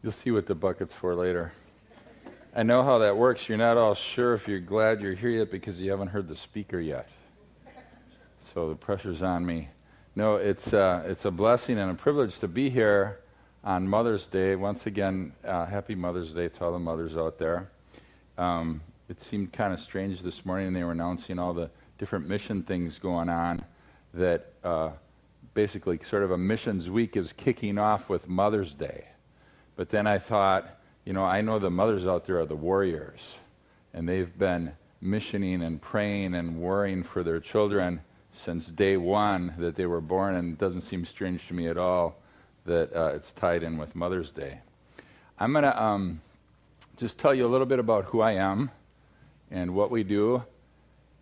You'll see what the bucket's for later. I know how that works. You're not all sure if you're glad you're here yet because you haven't heard the speaker yet. So the pressure's on me. No, it's a blessing and a privilege to be here on Mother's Day. Once again, happy Mother's Day to all the mothers out there. It seemed kind of strange this morning. They were announcing all the different mission things going on that basically sort of a missions week is kicking off with Mother's Day. But then I thought, I know the mothers out there are the warriors, and they've been missioning and praying and worrying for their children since day one that they were born, and it doesn't seem strange to me at all that it's tied in with Mother's Day. I'm going to just tell you a little bit about who I am and what we do,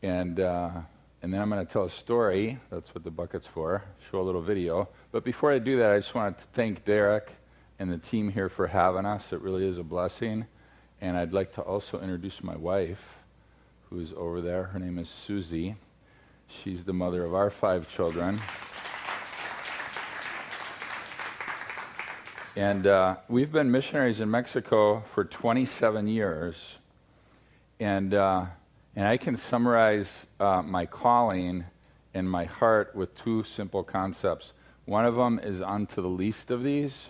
and then I'm going to tell a story. That's what the bucket's for, show a little video. But before I do that, I just want to thank Derek and the team here for having us. It really is a blessing. And I'd like to also introduce my wife, who's over there. Her name is Susie. She's the mother of our 5 children. And we've been missionaries in Mexico for 27 years. And I can summarize my calling and my heart with 2 simple concepts. One of them is unto the least of these,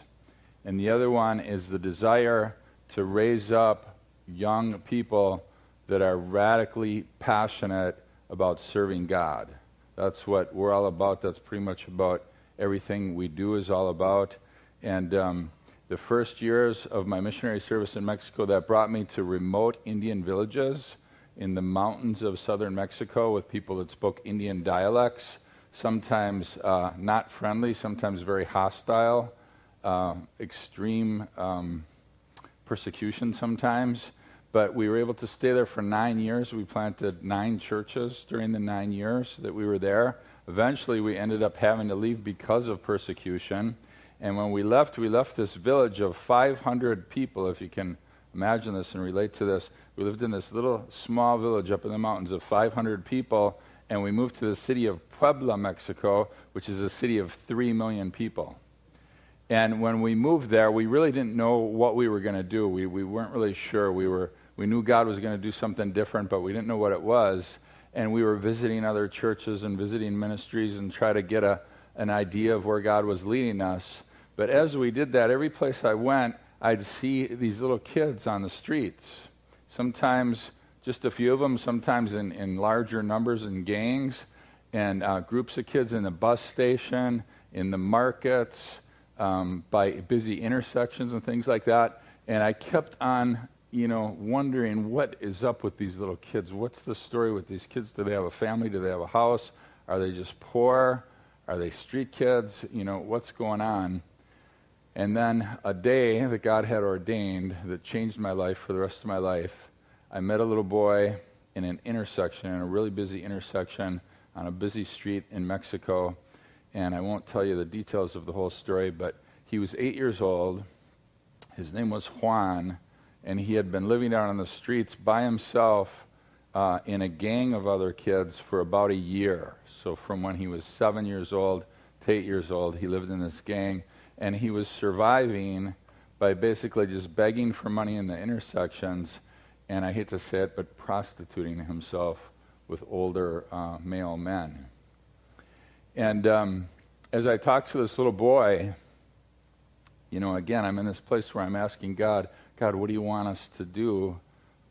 and the other one is the desire to raise up young people that are radically passionate about serving God. That's what we're all about. That's pretty much about everything we do is all about. And the first years of my missionary service in Mexico, that brought me to remote Indian villages in the mountains of southern Mexico with people that spoke Indian dialects, sometimes not friendly, sometimes very hostile, extreme persecution sometimes. But we were able to stay there for 9 years. We planted 9 churches during the 9 years that we were there. Eventually, we ended up having to leave because of persecution. And when we left this village of 500 people, if you can imagine this and relate to this. We lived in this little small village up in the mountains of 500 people, and we moved to the city of Puebla, Mexico, which is a city of 3 million people. And when we moved there, we really didn't know what we were going to do. We weren't really sure. We knew God was going to do something different, but we didn't know what it was. And we were visiting other churches and visiting ministries and try to get an idea of where God was leading us. But as we did that, every place I went, I'd see these little kids on the streets. Sometimes just a few of them, sometimes in larger numbers in gangs, and groups of kids in the bus station, in the markets, by busy intersections and things like that. And I kept on, wondering what is up with these little kids. What's the story with these kids? Do they have a family? Do they have a house? Are they just poor? Are they street kids? What's going on? And then a day that God had ordained that changed my life for the rest of my life, I met a little boy in an intersection, in a really busy intersection on a busy street in Mexico. And I won't tell you the details of the whole story, but he was 8 years old. His name was Juan, and he had been living out on the streets by himself in a gang of other kids for about a year. So from when he was 7 years old to 8 years old, he lived in this gang. And he was surviving by basically just begging for money in the intersections, and I hate to say it, but prostituting himself with older male men. And as I talked to this little boy, again, I'm in this place where I'm asking God, what do you want us to do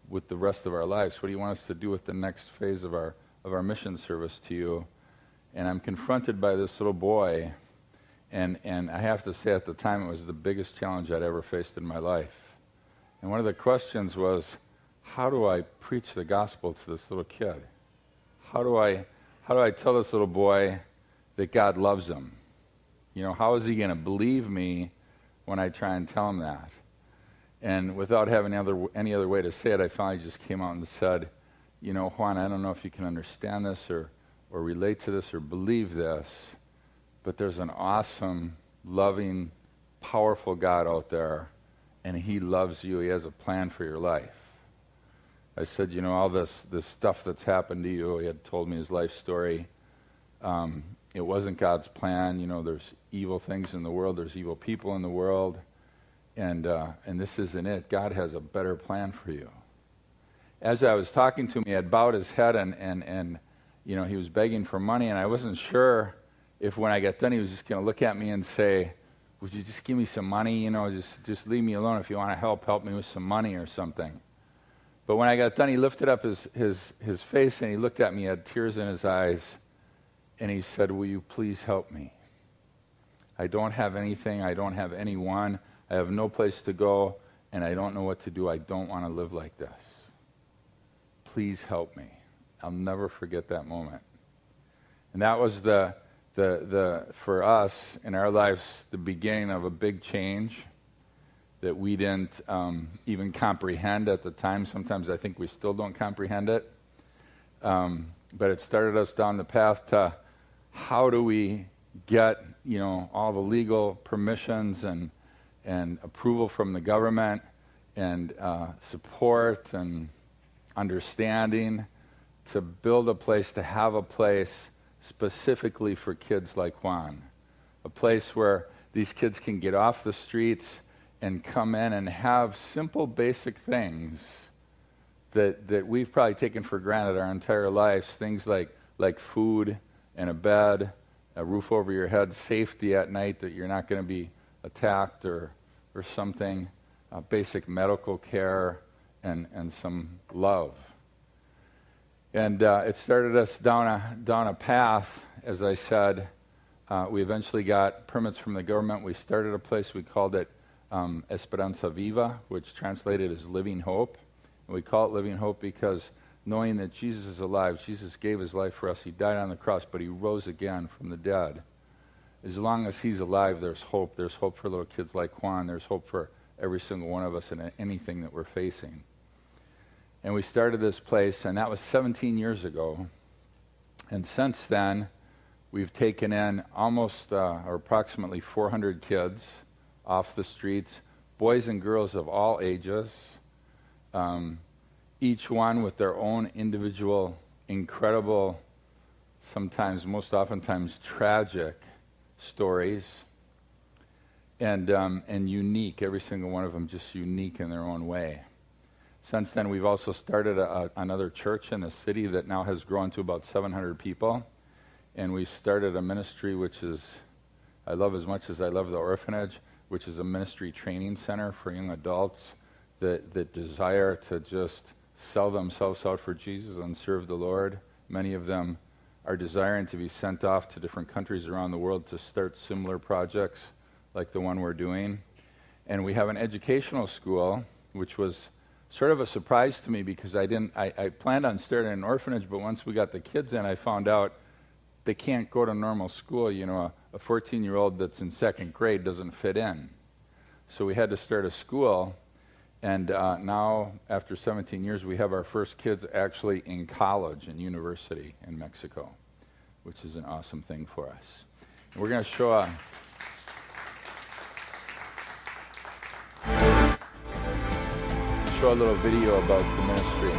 with the rest of our lives? What do you want us to do with the next phase of our mission service to you? And I'm confronted by this little boy. And I have to say, at the time, it was the biggest challenge I'd ever faced in my life. And one of the questions was, how do I preach the gospel to this little kid? How do I tell this little boy that God loves him? How is he going to believe me when I try and tell him that? And without having any other way to say it, I finally just came out and said, Juan, I don't know if you can understand this or relate to this or believe this, but there's an awesome, loving, powerful God out there, and he loves you. He has a plan for your life. I said, all this stuff that's happened to you, he had told me his life story. It wasn't God's plan. There's evil things in the world. There's evil people in the world. and this isn't it. God has a better plan for you. As I was talking to him, he had bowed his head, and he was begging for money, and I wasn't sure if when I got done he was just going to look at me and say, would you just give me some money, just leave me alone. If you want to help me with some money or something. But when I got done, he lifted up his face, and he looked at me, he had tears in his eyes, and he said, will you please help me? I don't have anything, I don't have anyone, I have no place to go, and I don't know what to do. I don't want to live like this. Please help me. I'll never forget that moment. And that was the for us in our lives, the beginning of a big change that we didn't even comprehend at the time. Sometimes I think we still don't comprehend it. But it started us down the path to how do we get, all the legal permissions and approval from the government and support and understanding to build a place, to have a place specifically for kids like Juan. A place where these kids can get off the streets and come in and have simple, basic things that we've probably taken for granted our entire lives. Things like food and a bed, a roof over your head, safety at night, that you're not going to be attacked or something, basic medical care, and some love. And it started us down a path, as I said. We eventually got permits from the government. We started a place, we called it Esperanza Viva, which translated as Living Hope. And we call it Living Hope because knowing that Jesus is alive, Jesus gave his life for us. He died on the cross, but he rose again from the dead. As long as he's alive, there's hope. There's hope for little kids like Juan. There's hope for every single one of us in anything that we're facing. And we started this place, and that was 17 years ago. And since then, we've taken in almost or approximately 400 kids off the streets, boys and girls of all ages, each one with their own individual, incredible, sometimes, most oftentimes, tragic stories, and unique, every single one of them just unique in their own way. Since then, we've also started another church in the city that now has grown to about 700 people. And we started a ministry which I love as much as I love the orphanage, which is a ministry training center for young adults that desire to just sell themselves out for Jesus and serve the Lord. Many of them are desiring to be sent off to different countries around the world to start similar projects like the one we're doing. And we have an educational school, which was sort of a surprise to me because I planned on starting an orphanage, but once we got the kids in, I found out they can't go to normal school. A 14-year-old that's in second grade doesn't fit in. So we had to start a school, and now, after 17 years, we have our first kids actually in college and university in Mexico, which is an awesome thing for us. And we're going to show a little video about the ministry.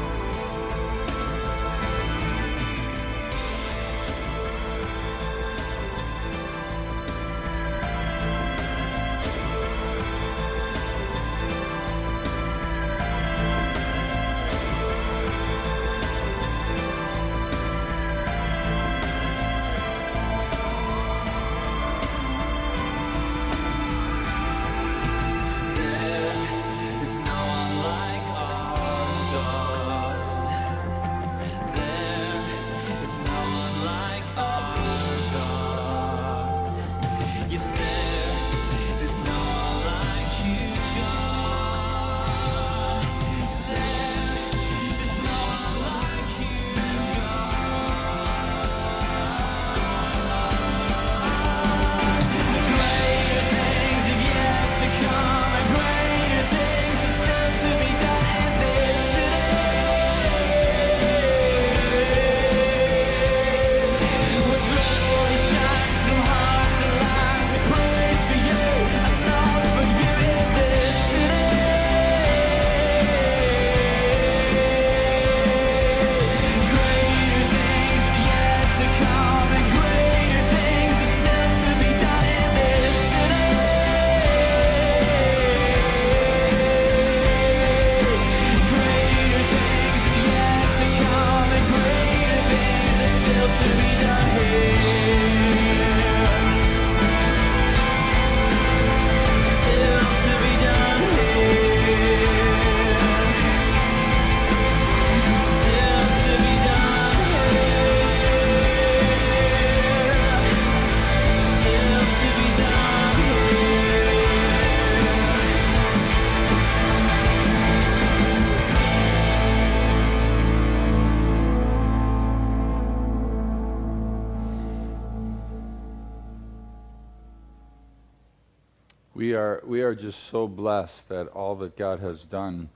We are just so blessed at all that God has done.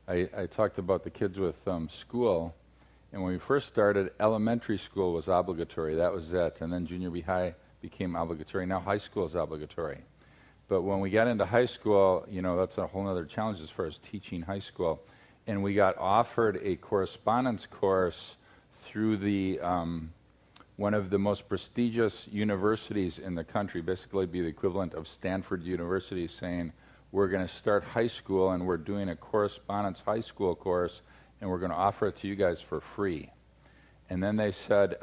I talked about the kids with school, and when we first started, elementary school was obligatory. That was it. And then junior high became obligatory. Now high school is obligatory. But when we got into high school, that's a whole other challenge as far as teaching high school. And we got offered a correspondence course through the one of the most prestigious universities in the country, basically be the equivalent of Stanford University, saying, we're going to start high school and we're doing a correspondence high school course and we're going to offer it to you guys for free. And then they said,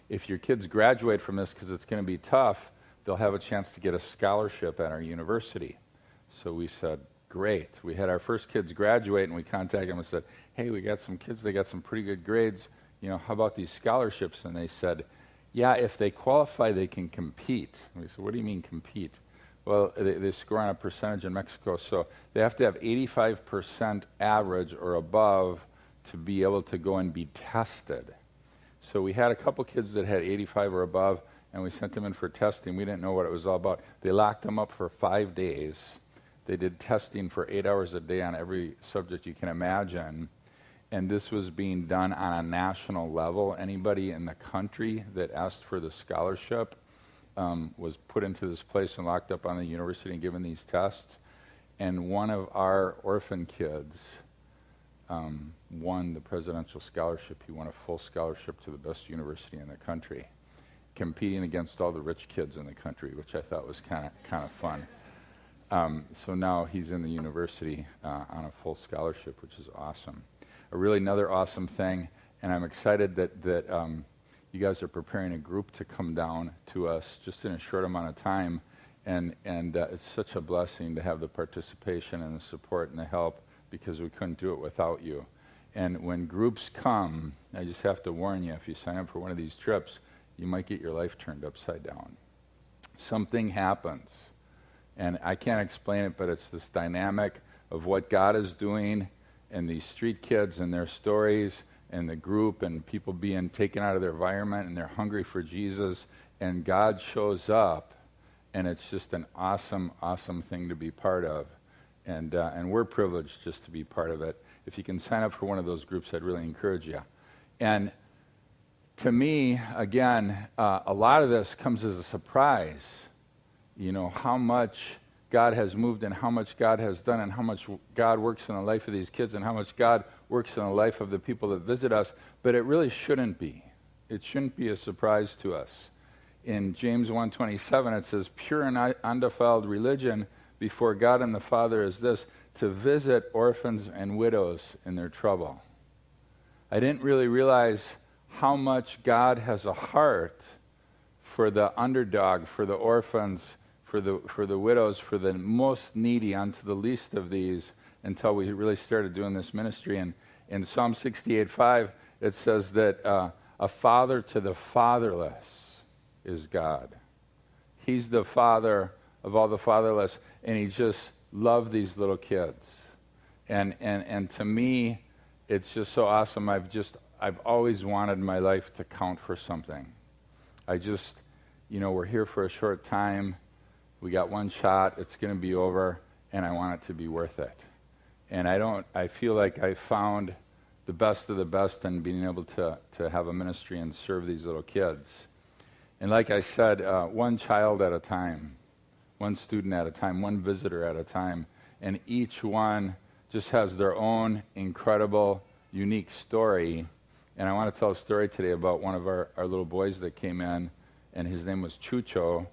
if your kids graduate from this, because it's going to be tough, they'll have a chance to get a scholarship at our university. So we said, great. We had our first kids graduate and we contacted them and said, hey, we got some kids, they got some pretty good grades. How about these scholarships? And they said, yeah, if they qualify, they can compete. And we said, what do you mean compete? Well, they score on a percentage in Mexico, so they have to have 85% average or above to be able to go and be tested. So we had a couple kids that had 85 or above, and we sent them in for testing. We didn't know what it was all about. They locked them up for 5 days. They did testing for 8 hours a day on every subject you can imagine. And this was being done on a national level. Anybody in the country that asked for the scholarship was put into this place and locked up on the university and given these tests. And one of our orphan kids won the presidential scholarship. He won a full scholarship to the best university in the country, competing against all the rich kids in the country, which I thought was kind of fun. So now he's in the university on a full scholarship, which is awesome. Another awesome thing, and I'm excited that you guys are preparing a group to come down to us just in a short amount of time, and it's such a blessing to have the participation and the support and the help, because we couldn't do it without you. And when groups come, I just have to warn you, if you sign up for one of these trips, you might get your life turned upside down. Something happens, and I can't explain it, but it's this dynamic of what God is doing, and these street kids and their stories and the group and people being taken out of their environment and they're hungry for Jesus, and God shows up, and it's just an awesome, awesome thing to be part of. And we're privileged just to be part of it. If you can sign up for one of those groups, I'd really encourage you. And to me, again, a lot of this comes as a surprise. How much God has moved and how much God has done and how much God works in the life of these kids and how much God works in the life of the people that visit us, but it really shouldn't be. It shouldn't be a surprise to us. In James 1:27, it says, pure and undefiled religion before God and the Father is this, to visit orphans and widows in their trouble. I didn't really realize how much God has a heart for the underdog, for the orphans, for the widows, for the most needy, unto the least of these, until we really started doing this ministry. And in Psalm 68:5, it says that a father to the fatherless is God. He's the father of all the fatherless, and he just loved these little kids. And to me, it's just so awesome. I've always wanted my life to count for something. We're here for a short time. We got one shot, it's going to be over, and I want it to be worth it. And I feel like I found the best of the best in being able to have a ministry and serve these little kids. And like I said, one child at a time, one student at a time, one visitor at a time, and each one just has their own incredible, unique story. And I want to tell a story today about one of our little boys that came in, and his name was Chucho.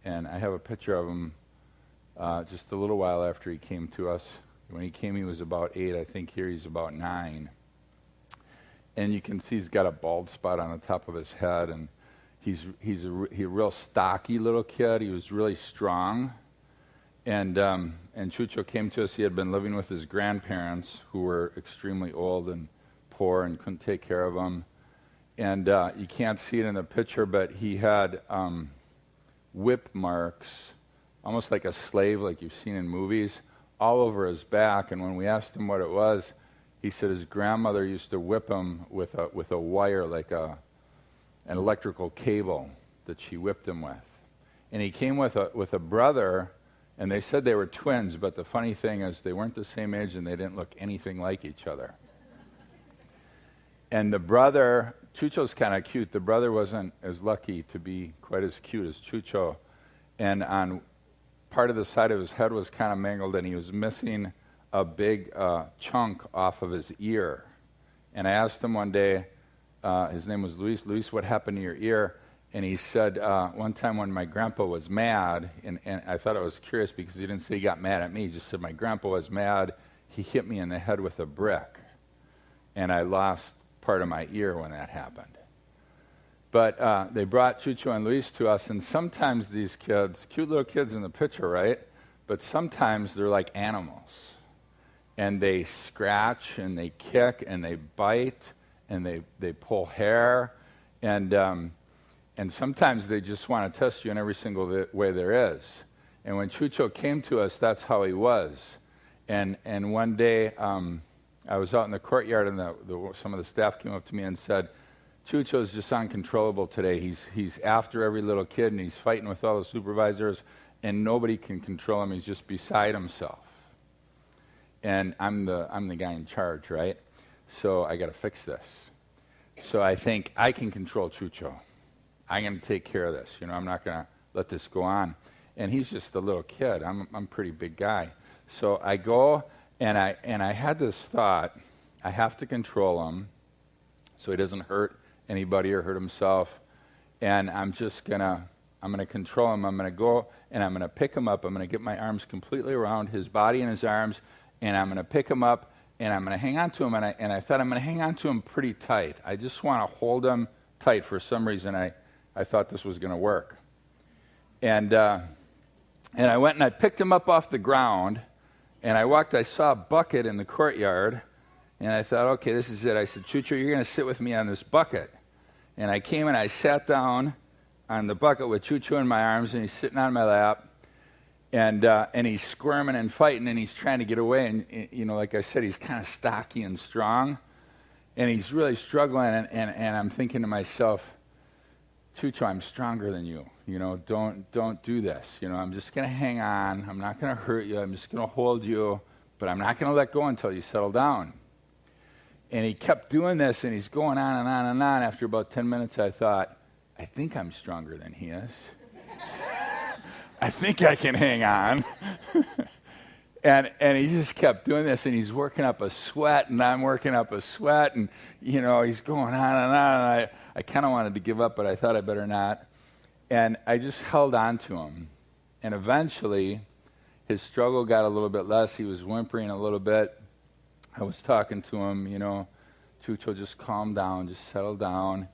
And I have a picture of him just a little while after he came to us. When he came, he was about 8. I think here he's about 9. And you can see he's got a bald spot on the top of his head. And he's a real stocky little kid. He was really strong. And Chucho came to us. He had been living with his grandparents, who were extremely old and poor and couldn't take care of him. And you can't see it in the picture, but he had whip marks, almost like a slave, like you've seen in movies, all over his back. And when we asked him what it was, he said his grandmother used to whip him with a wire, like an electrical cable that she whipped him with. And he came with a brother, and they said they were twins, but the funny thing is they weren't the same age and they didn't look anything like each other. And the brother, Chucho's kind of cute. The brother wasn't as lucky to be quite as cute as Chucho. And on part of the side of his head was kind of mangled, and he was missing a big chunk off of his ear. And I asked him one day, his name was Luis, what happened to your ear? And he said, one time when my grandpa was mad, and I thought it was curious because he didn't say he got mad at me, he just said my grandpa was mad, he hit me in the head with a brick. And I lost part of my ear when that happened. But they brought Chucho and Luis to us, and sometimes these kids, cute little kids in the picture, right? But sometimes they're like animals. And they scratch, and they kick, and they bite, and they pull hair, and sometimes they just want to test you in every single way there is. And when Chucho came to us, that's how he was. And one day, I was out in the courtyard, and some of the staff came up to me and said, Chucho's just uncontrollable today. He's after every little kid, and he's fighting with all the supervisors, and nobody can control him. He's just beside himself. And I'm the guy in charge, right? So I got to fix this. So I think I can control Chucho. I'm going to take care of this. I'm not going to let this go on. And he's just a little kid. I'm a pretty big guy. So I go, and I had this thought, I have to control him so he doesn't hurt anybody or hurt himself. And I'm going to control him. I'm going to go, and I'm going to pick him up. I'm going to get my arms completely around his body and his arms, and I'm going to pick him up, and I'm going to hang on to him. And I thought I'm going to hang on to him pretty tight. I just want to hold him tight. For some reason, I thought this was going to work. And I went and I picked him up off the ground, and I saw a bucket in the courtyard, and I thought, okay, this is it. I said, Chucho, you're going to sit with me on this bucket. And I came and I sat down on the bucket with Chucho in my arms, and he's sitting on my lap, and he's squirming and fighting, and he's trying to get away. And, like I said, he's kind of stocky and strong, and he's really struggling, and I'm thinking to myself, Chucho, I'm stronger than you. Don't do this. I'm just going to hang on. I'm not going to hurt you. I'm just going to hold you, but I'm not going to let go until you settle down. And he kept doing this, and he's going on and on and on. After about 10 minutes, I thought, I think I'm stronger than he is. I think I can hang on. And he just kept doing this, and he's working up a sweat, and I'm working up a sweat, and, he's going on and on. And I kind of wanted to give up, but I thought I better not. And I just held on to him. And eventually, his struggle got a little bit less. He was whimpering a little bit. I was talking to him, Chucho, just calm down, just settle down.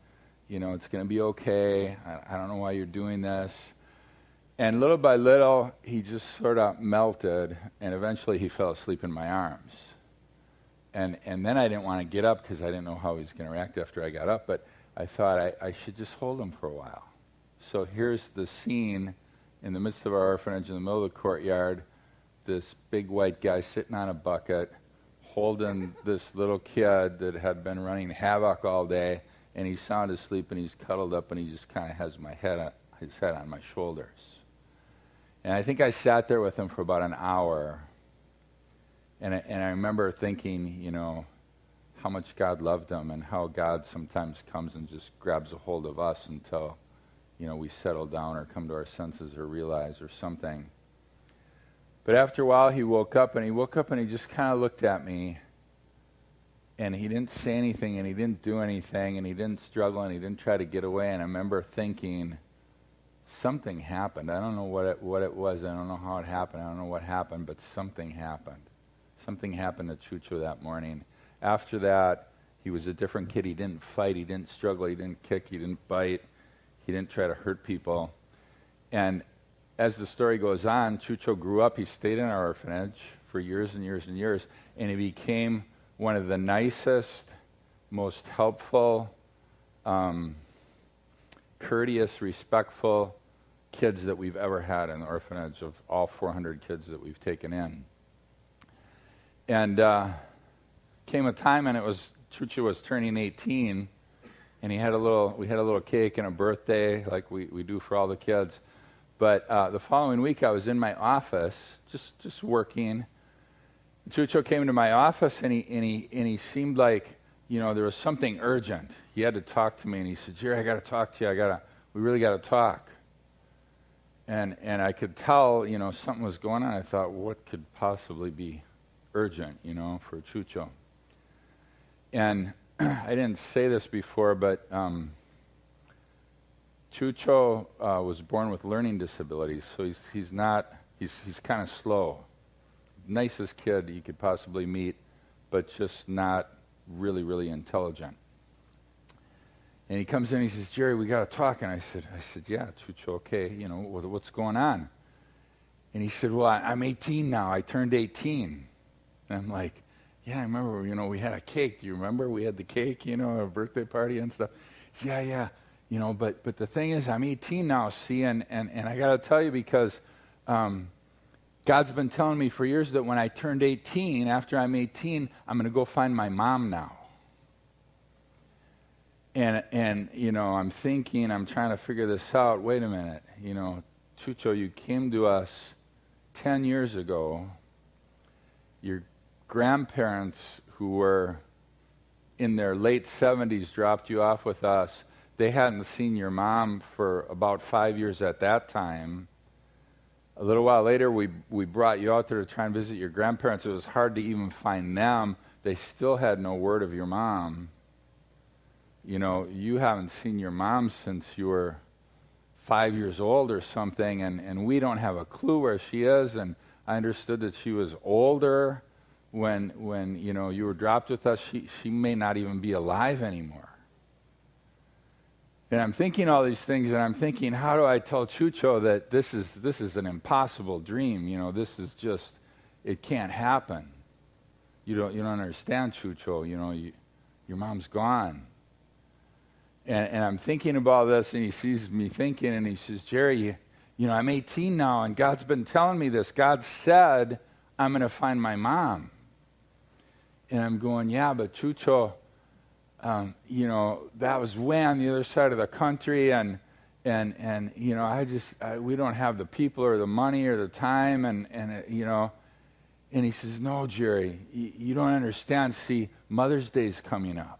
It's going to be okay. I don't know why you're doing this. And little by little, he just sort of melted, and eventually he fell asleep in my arms. And then I didn't want to get up because I didn't know how he was going to react after I got up, but I thought I should just hold him for a while. So here's the scene in the midst of our orphanage in the middle of the courtyard, this big white guy sitting on a bucket, holding this little kid that had been running havoc all day, and he's sound asleep, and he's cuddled up, and he just kind of has his head on my shoulders. And I think I sat there with him for about an hour, and I remember thinking, how much God loved him and how God sometimes comes and just grabs a hold of us until, we settle down or come to our senses or realize or something. But after a while, he woke up, and he just kind of looked at me, and he didn't say anything, and he didn't do anything, and he didn't struggle, and he didn't try to get away. And I remember thinking, something happened. I don't know what it was. I don't know how it happened. I don't know what happened, but something happened. Something happened to Chucho that morning. After that, he was a different kid. He didn't fight. He didn't struggle. He didn't kick. He didn't bite. He didn't try to hurt people. And as the story goes on, Chucho grew up. He stayed in our orphanage for years and years and years, and he became one of the nicest, most helpful, courteous, respectful kids that we've ever had in the orphanage of all 400 kids that we've taken in. And came a time, and Chucho was turning 18, and we had a little cake and a birthday like we do for all the kids. But the following week, I was in my office, just working. Chucho came into my office, and he seemed like, there was something urgent. He had to talk to me, and he said, "Jerry, I got to talk to you. We really got to talk." And I could tell, something was going on. I thought, what could possibly be urgent, for Chucho? And I didn't say this before, but Chucho was born with learning disabilities, so he's kind of slow. Nicest kid you could possibly meet, but just not really, really intelligent. And he comes in, he says, "Jerry, we got to talk." And I said, "Yeah, Chucho, okay, what's going on?" And he said, "Well, I'm 18 now. I turned 18. And I'm like, "Yeah, I remember, we had a cake. Do you remember? We had the cake, a birthday party and stuff." He said, "Yeah, but the thing is, I'm 18 now, see, and I got to tell you because God's been telling me for years that when I turned 18, after I'm 18, I'm going to go find my mom now." And I'm thinking, I'm trying to figure this out. Wait a minute, Chucho, you came to us 10 years ago. Your grandparents, who were in their late 70s, dropped you off with us. They hadn't seen your mom for about 5 years at that time. A little while later, we brought you out there to try and visit your grandparents. It was hard to even find them. They still had no word of your mom. You haven't seen your mom since you were 5 years old or something, and we don't have a clue where she is. And I understood that she was older when you were dropped with us. She may not even be alive anymore. And I'm thinking all these things, and I'm thinking, how do I tell Chucho that this is an impossible dream? This is just, it can't happen. You don't understand, Chucho. Your mom's gone. And I'm thinking about this, and he sees me thinking, and he says, "Jerry, I'm 18 now, and God's been telling me this. God said I'm going to find my mom." And I'm going, "Yeah, but Chucho, that was way on the other side of the country, and we don't have the people or the money or the time, and he says, "No, Jerry, you don't understand. See, Mother's Day's coming up."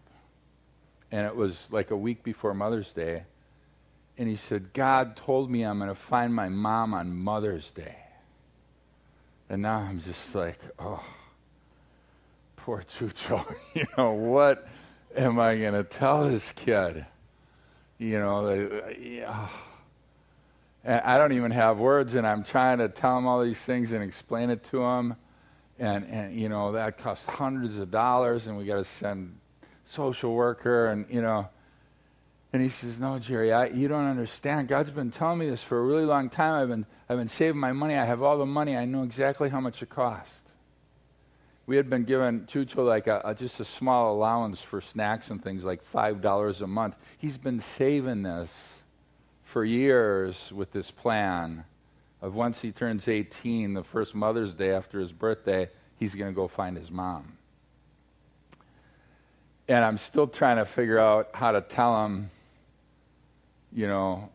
And it was like a week before Mother's Day. And he said, "God told me I'm going to find my mom on Mother's Day." And now I'm just like, oh, poor Chucho. What am I going to tell this kid? And I don't even have words, and I'm trying to tell him all these things and explain it to him. And that costs hundreds of dollars, and we got to send social worker, and he says, "No, Jerry, you don't understand. God's been telling me this for a really long time. I've been saving my money. I have all the money. I know exactly how much it cost." We had been given Chucho like just a small allowance for snacks and things, like $5 a month. He's been saving this for years with this plan of once he turns 18, the first Mother's Day after his birthday, he's going to go find his mom. And I'm still trying to figure out how to tell him,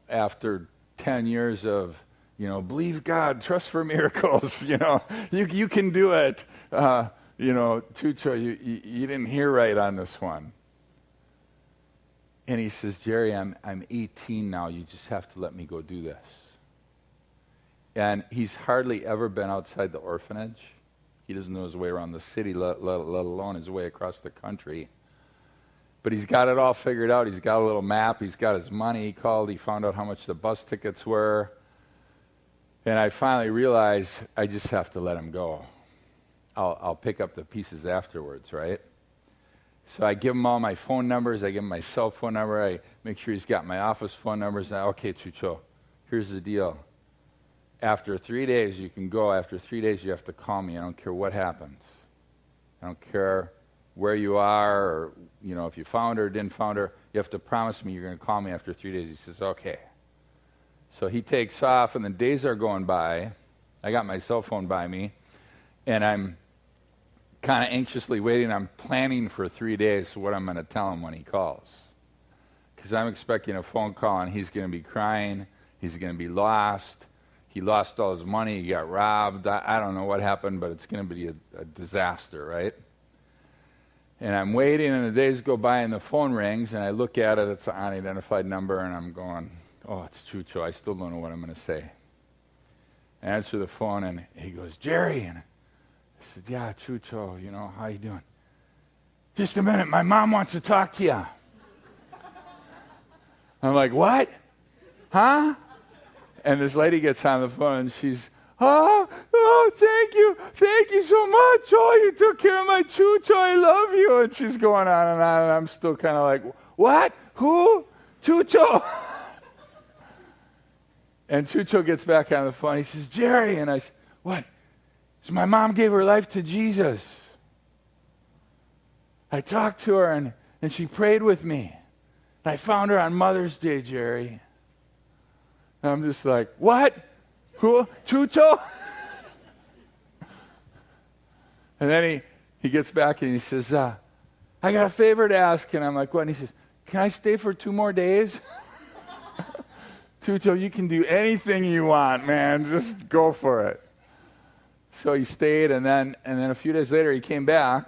after 10 years of, believe God, trust for miracles, you can do it. Chucho, you didn't hear right on this one. And he says, "Jerry, I'm 18 now. You just have to let me go do this." And he's hardly ever been outside the orphanage. He doesn't know his way around the city, let alone his way across the country. But he's got it all figured out. He's got a little map. He's got his money. He called. He found out how much the bus tickets were. And I finally realized I just have to let him go. I'll pick up the pieces afterwards, right? So I give him all my phone numbers. I give him my cell phone number. I make sure he's got my office phone numbers. Okay, Chucho, here's the deal. After 3 days, you can go. After 3 days, you have to call me. I don't care what happens. I don't care where you are, or if you found her or didn't found her. You have to promise me you're going to call me after 3 days. He says, "Okay." So he takes off, and the days are going by. I got my cell phone by me, and I'm kind of anxiously waiting. I'm planning for 3 days what I'm going to tell him when he calls, because I'm expecting a phone call, and he's going to be crying. He's going to be lost. he lost all his money, he got robbed. I don't know what happened, but it's going to be a disaster, right? And I'm waiting, and the days go by, and the phone rings, and I look at it. It's an unidentified number, and I'm going, oh, it's Chucho. I still don't know what I'm going to say. I answer the phone, and he goes, Jerry. And I said, yeah, Chucho, how you doing? Just a minute, my mom wants to talk to you. I'm like, what? Huh? And this lady gets on the phone, and she's, thank you so much. Oh, you took care of my Chucho, I love you. And she's going on, and I'm still kind of like, what? Who? Chucho. And Chucho gets back on the phone. He says, Jerry. And I said, what? So my mom gave her life to Jesus. I talked to her, and she prayed with me. And I found her on Mother's Day, Jerry. And I'm just like, what? Who? Chucho? And then he gets back and he says, I got a favor to ask. And I'm like, what? And he says, can I stay for 2 more days? Chucho, you can do anything you want, man. Just go for it. So he stayed, and then a few days later he came back.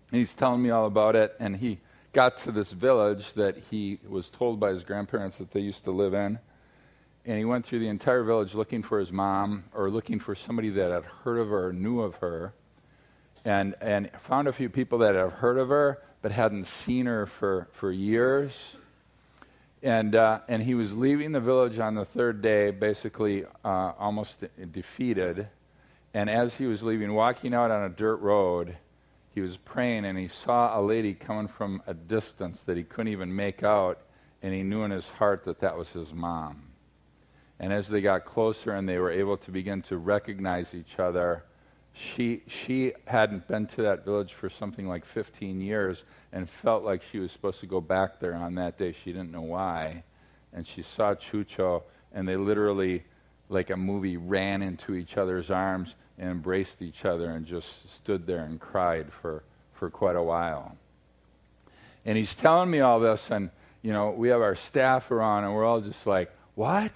And he's telling me all about it. And he got to this village that he was told by his grandparents that they used to live in. And he went through the entire village looking for his mom, or looking for somebody that had heard of her or knew of her, and found a few people that had heard of her but hadn't seen her for years. And he was leaving the village on the 3rd day, basically almost defeated. And as he was leaving, walking out on a dirt road, he was praying, and he saw a lady coming from a distance that he couldn't even make out, and he knew in his heart that that was his mom. And as they got closer and they were able to begin to recognize each other, she hadn't been to that village for something like 15 years and felt like she was supposed to go back there on that day. She didn't know why. And she saw Chucho, and they literally, like a movie, ran into each other's arms and embraced each other and just stood there and cried for quite a while. And he's telling me all this, and, we have our staff around, and we're all just like, what?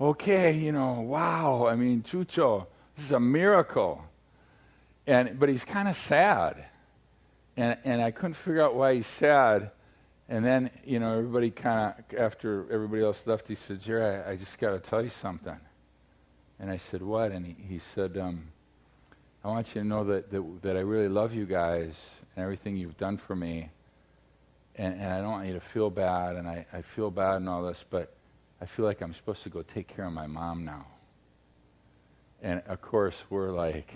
Okay, wow. I mean, Chucho, this is a miracle. But he's kind of sad. And I couldn't figure out why he's sad. And then, everybody kind of, after everybody else left, he said, Jerry, I just got to tell you something. And I said, what? And he said, I want you to know that I really love you guys and everything you've done for me. And I don't want you to feel bad, and I feel bad and all this, but I feel like I'm supposed to go take care of my mom now. And, of course, we're like,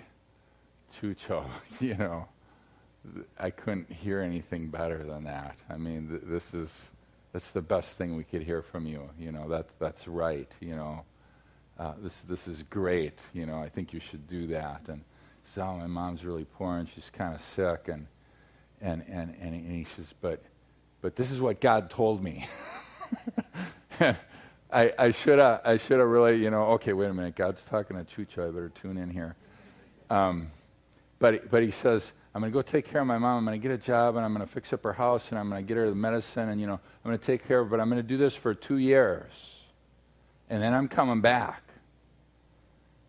Chucho, I couldn't hear anything better than that. I mean, that's the best thing we could hear from you. That's right. This is great. I think you should do that. And so my mom's really poor, and she's kind of sick. And he says, but this is what God told me. I should have really, okay, wait a minute, God's talking to Chucho, I better tune in here. But he says, I'm going to go take care of my mom, I'm going to get a job, and I'm going to fix up her house, and I'm going to get her the medicine, and, I'm going to take care of her, but I'm going to do this for 2 years. And then I'm coming back.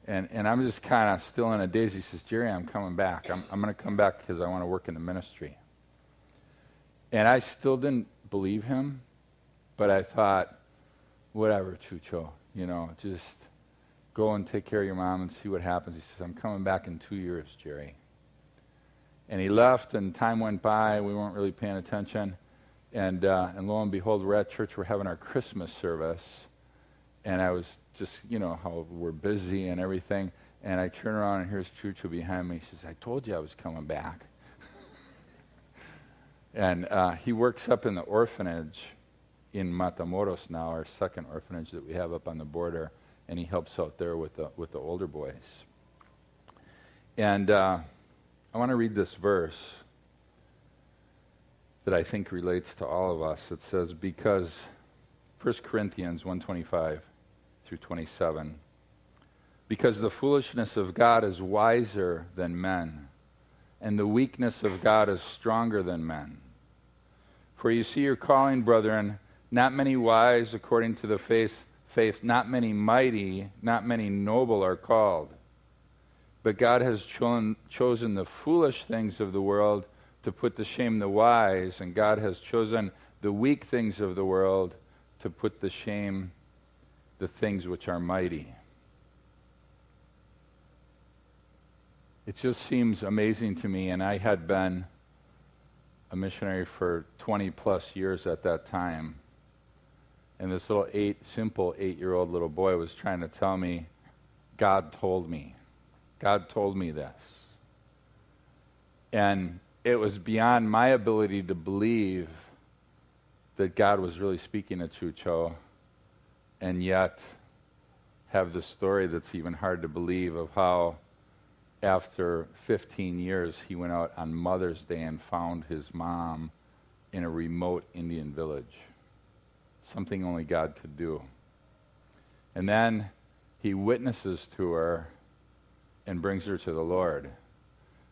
And I'm just kind of still in a daze. He says, Jerry, I'm coming back. I'm going to come back because I want to work in the ministry. And I still didn't believe him, but I thought, whatever, Chucho, just go and take care of your mom and see what happens. He says, I'm coming back in 2 years, Jerry. And he left, and time went by. We weren't really paying attention. And lo and behold, we're at church. We're having our Christmas service. And I was just, how we're busy and everything. And I turn around, and here's Chucho behind me. He says, I told you I was coming back. And he works up in the orphanage in Matamoros now, our second orphanage that we have up on the border, and he helps out there with the older boys. And I want to read this verse that I think relates to all of us. It says, because 1 Corinthians 1:25 through 27, because the foolishness of God is wiser than men, and the weakness of God is stronger than men. For you see your calling, brethren, not many wise according to the faith, not many mighty, not many noble are called. But God has chosen the foolish things of the world to put to shame the wise, and God has chosen the weak things of the world to put to shame the things which are mighty. It just seems amazing to me, and I had been a missionary for 20 plus years at that time. And this little simple 8-year-old little boy was trying to tell me, God told me. God told me this. And it was beyond my ability to believe that God was really speaking to Chucho, and yet have the story that's even hard to believe of how after 15 years he went out on Mother's Day and found his mom in a remote Indian village. Something only God could do. And then he witnesses to her and brings her to the Lord.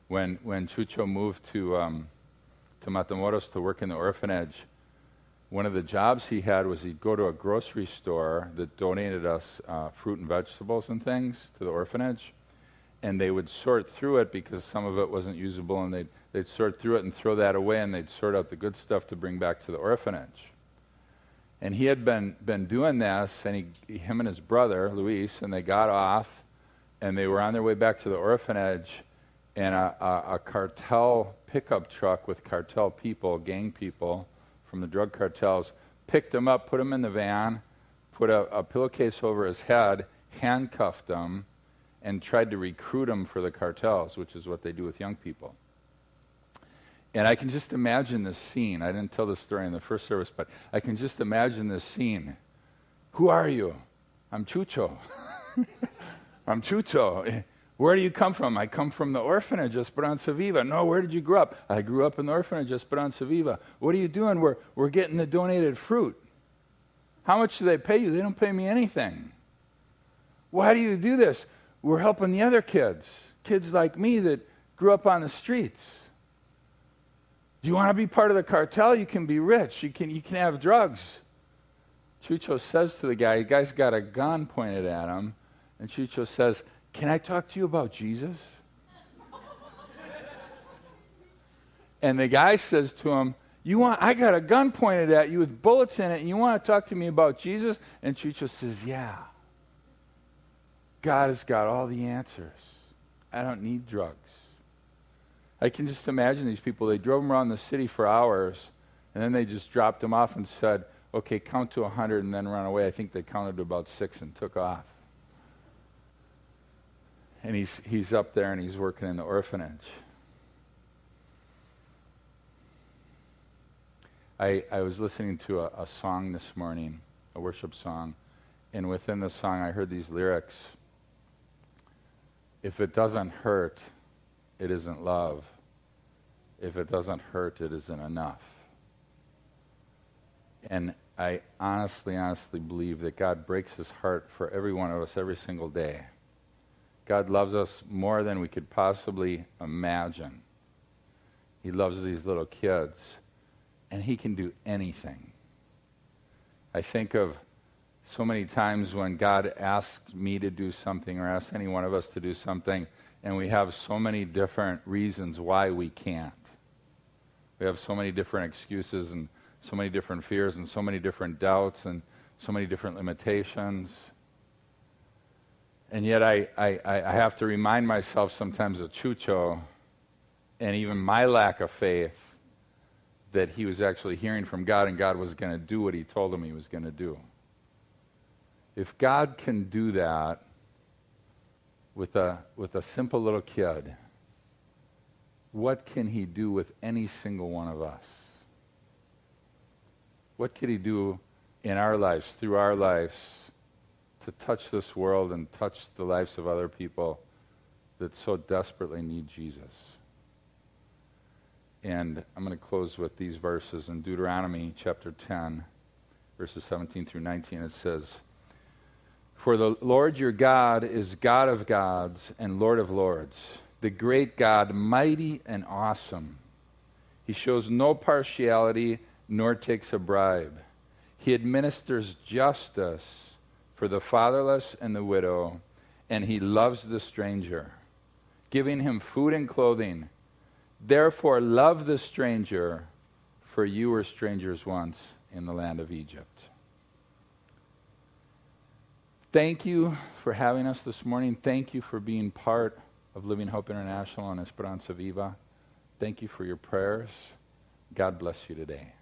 When Chucho moved to Matamoros to work in the orphanage, one of the jobs he had was he'd go to a grocery store that donated us fruit and vegetables and things to the orphanage, and they would sort through it because some of it wasn't usable, and they'd sort through it and throw that away, and they'd sort out the good stuff to bring back to the orphanage. And he had been doing this, and him and his brother, Luis, and they got off, and they were on their way back to the orphanage, and a cartel pickup truck with cartel people, gang people from the drug cartels, picked him up, put him in the van, put a pillowcase over his head, handcuffed him, and tried to recruit him for the cartels, which is what they do with young people. And I can just imagine this scene. I didn't tell this story in the first service, but I can just imagine this scene. Who are you? I'm Chucho. I'm Chucho. Where do you come from? I come from the orphanage, Esperanza Viva. No, where did you grow up? I grew up in the orphanage, Esperanza Viva. What are you doing? We're getting the donated fruit. How much do they pay you? They don't pay me anything. Why do you do this? We're helping the other kids like me that grew up on the streets. Do you want to be part of the cartel? You can be rich. You can have drugs. Chucho says to the guy's got a gun pointed at him, and Chucho says, can I talk to you about Jesus? And the guy says to him, I got a gun pointed at you with bullets in it, and you want to talk to me about Jesus? And Chucho says, yeah. God has got all the answers. I don't need drugs. I can just imagine these people. They drove him around the city for hours, and then they just dropped him off and said, okay, count to 100 and then run away. I think they counted to about 6 and took off. And he's up there and he's working in the orphanage. I was listening to a song this morning, a worship song, and within the song I heard these lyrics. If it doesn't hurt, it isn't love. If it doesn't hurt, it isn't enough. And I honestly believe that God breaks his heart for every one of us every single day. God loves us more than we could possibly imagine. He loves these little kids, and he can do anything. I think of so many times when God asks me to do something or asks any one of us to do something, and we have so many different reasons why we can't. We have so many different excuses and so many different fears and so many different doubts and so many different limitations. And yet I have to remind myself sometimes of Chucho and even my lack of faith that he was actually hearing from God and God was going to do what he told him he was going to do. If God can do that with a simple little kid, what can he do with any single one of us? What could he do in our lives, through our lives, to touch this world and touch the lives of other people that so desperately need Jesus? And I'm going to close with these verses in Deuteronomy chapter 10, verses 17 through 19. It says, "For the Lord your God is God of gods and Lord of lords, the great God, mighty and awesome. He shows no partiality nor takes a bribe. He administers justice for the fatherless and the widow, and he loves the stranger, giving him food and clothing. Therefore, love the stranger, for you were strangers once in the land of Egypt. Thank you for having us this morning. Thank you for being part of Living Hope International and Esperanza Viva. Thank you for your prayers. God bless you today.